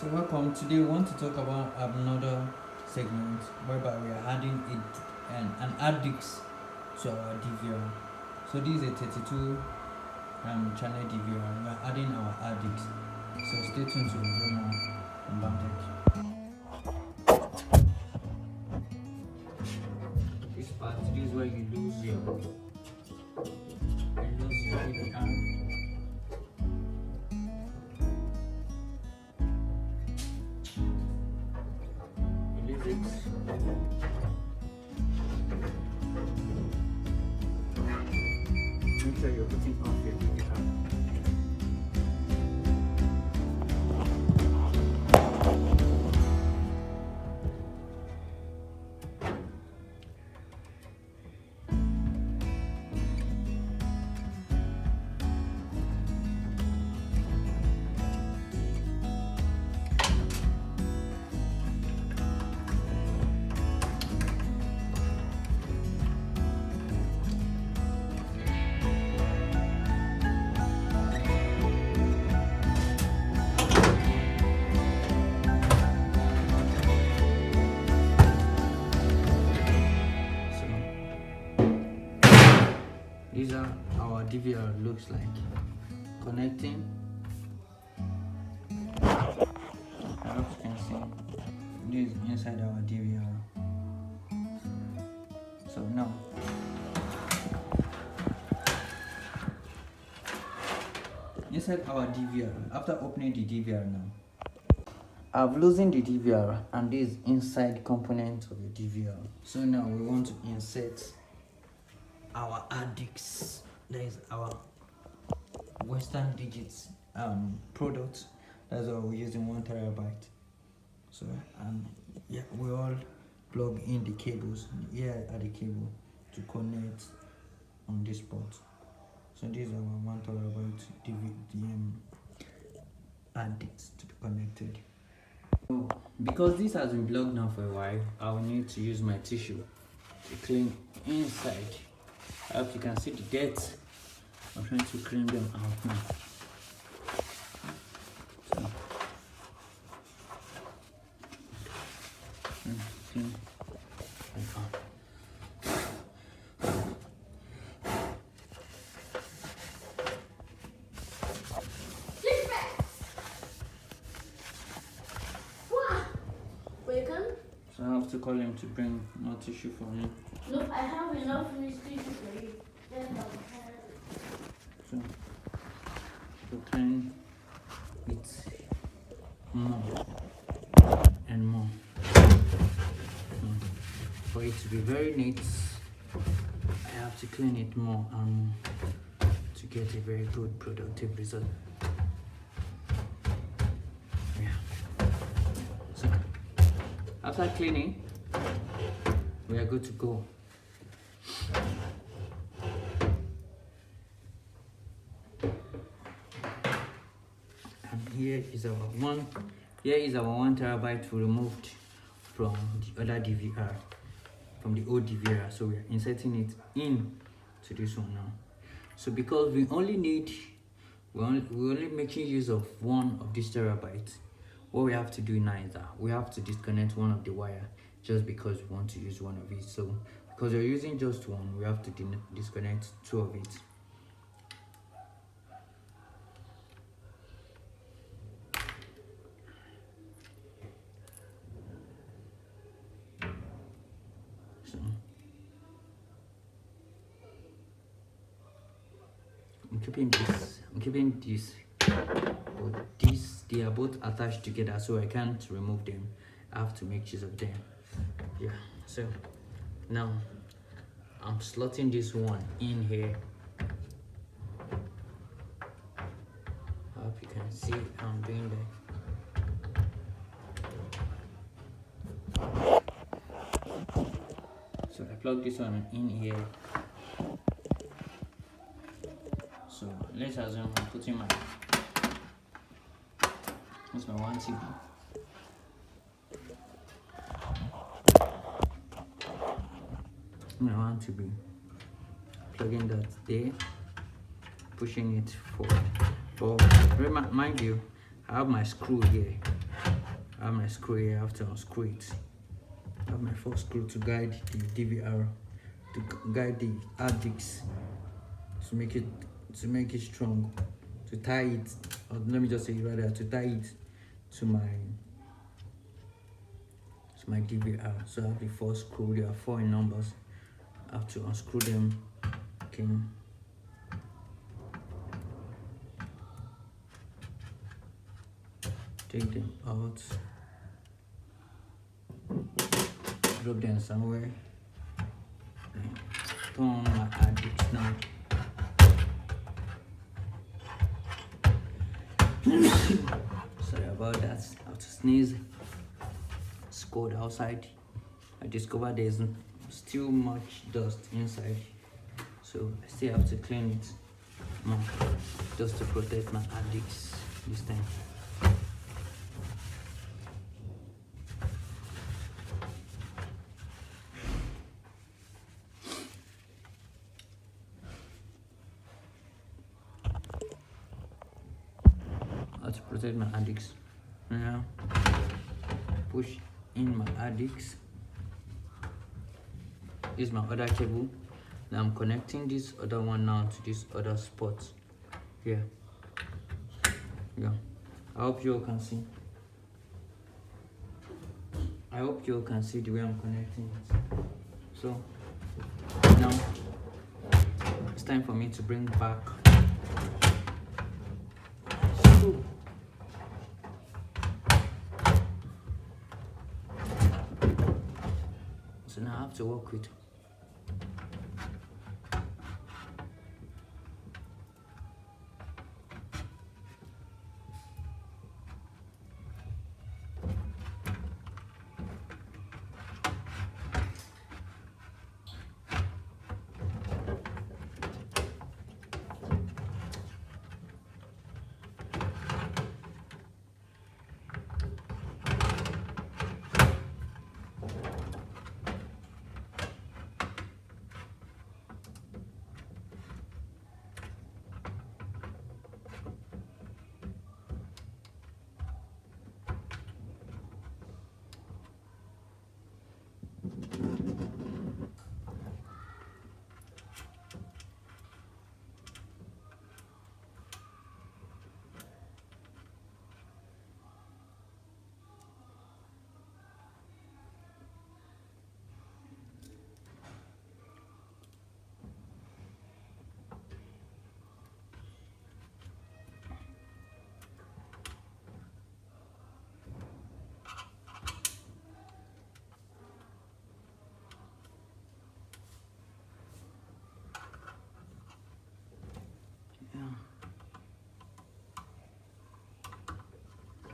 So welcome. Today we want to talk about another segment whereby we are adding an hard disk to our DVR. So this is a 32 channel DVR. We are adding our hard disk. So stay tuned to hear more about it. This part is where you lose your DVR. Make sure you're putting off your DVR. These are our DVR looks like. Connecting. I hope you can see. This is inside our DVR. So now inside our DVR, after opening the DVR now, I've loosened the DVR and this is inside component of the DVR. So now we want to insert our hard disks. That is our Western Digits product. That's what we're using, 1 terabyte. So yeah, we all plug in the cables. Here are the cable to connect on this port. So this is our 1 terabyte hard disk to be connected. So because this has been plugged now for a while, I will need to use my tissue to clean inside. I hope you can see the dirt. I'm trying to clean them out now. So, clean them out. So I have to call him to bring more tissue for me. Look, I have enough tissue for you. So to clean it more and more. So for it to be very neat, I have to clean it more and more to get a very good productive result. Yeah. So after cleaning, we are good to go. And here is our 1 terabyte we removed from the other DVR, from the old DVR. So we are inserting it in to this one now. So because we're only making use of 1 of this terabyte, what we have to do now is that we have to disconnect 1 of the wire just because we want to use 1 of it. So because we're using just 1, we have to disconnect 2 of it. So I'm keeping this, but they are both attached together, so I can't remove them. I have to make use of them. Yeah, so now I'm slotting this one in here. I hope you can see I'm doing that. So I plug this one in here. So let's assume I'm putting my 1 TB. I want to be plugging that there, pushing it forward. But mind you, I have my screw here I have my screw here. I have to unscrew it. I have my first screw to guide the DVR, to guide the hard disk, to make it strong, to tie it, or let me just say rather, to tie it to my DVR. So I have the first screw. There are 4 in numbers. I have to unscrew them. Okay. Take them out. Drop them somewhere. Turn on my hard disk now. Sorry about that. I have to sneeze. It's cold outside. I discovered there's still much dust inside, so I still have to clean it more, just to protect my hard disk this time. To protect my hard disk. Now push in my hard disk. This is my other cable. Now I'm connecting this other one now to this other spot here. Yeah, I hope you all can see. I hope you all can see the way I'm connecting it. So now it's time for me to bring back screw. So now I have to work with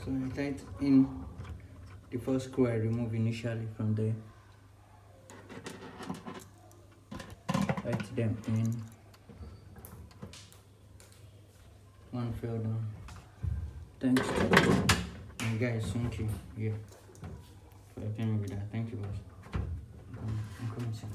So I tied in the first screw I removed initially from there. Tight them in. One fell down. Thanks to my guys, thank you. Yeah. For helping me with that. Thank you guys. I'm coming soon.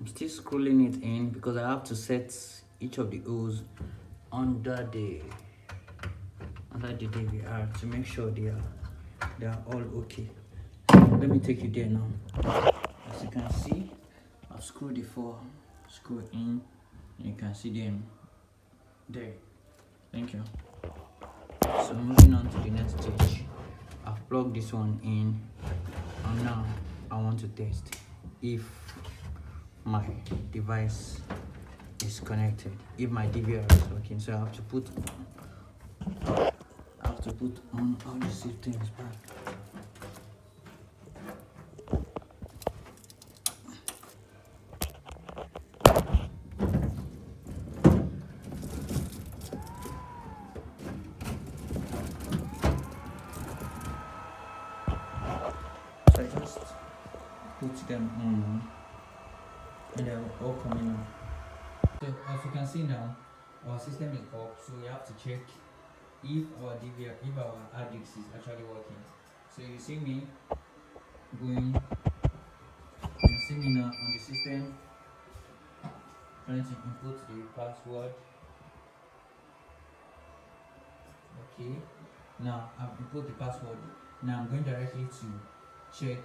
Still scrolling it in because I have to set each of the holes under the DVR to make sure they are all okay. Let me take you there now. As you can see, I've screwed the 4 screw in. You can see them there. Thank you. So moving on to the next stage, I've plugged this one in, and now I want to test if my device is connected, if my DVR is working. So I have to put on all the settings back. So I just put them on and they're all coming up. So as you can see now, our system is up, so we have to check if our DVR, if our hard disk is actually working. So you see me going, you see me now on the system trying to input the password. Okay, now I've input the password. Now I'm going directly to check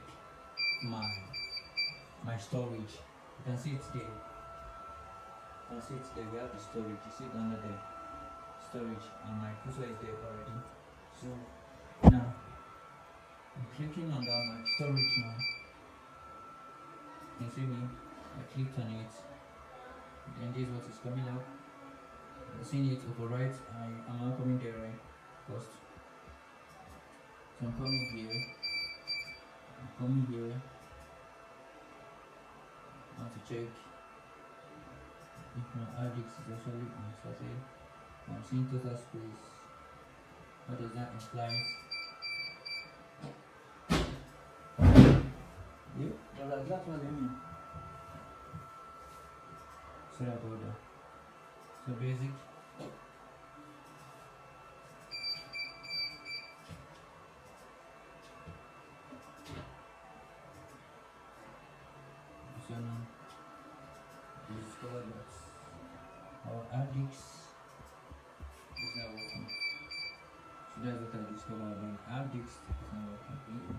my storage. You can see it's there. You can see it's there. We have the storage. You see it under there. Storage, and my cursor is there already. So now I'm clicking on my storage now. You see me? I clicked on it. Then this is what is coming up. You're seeing it overwrite. I'm not coming there right first. So I'm coming here. I want to check if my hard disk is actually inserted. I'm seeing total space. What does that imply? Yep, that's exactly what I mean. Sorry about that. So basic. So now discover that our hard disk is not working. So that's what I discovered about hard disk is not working.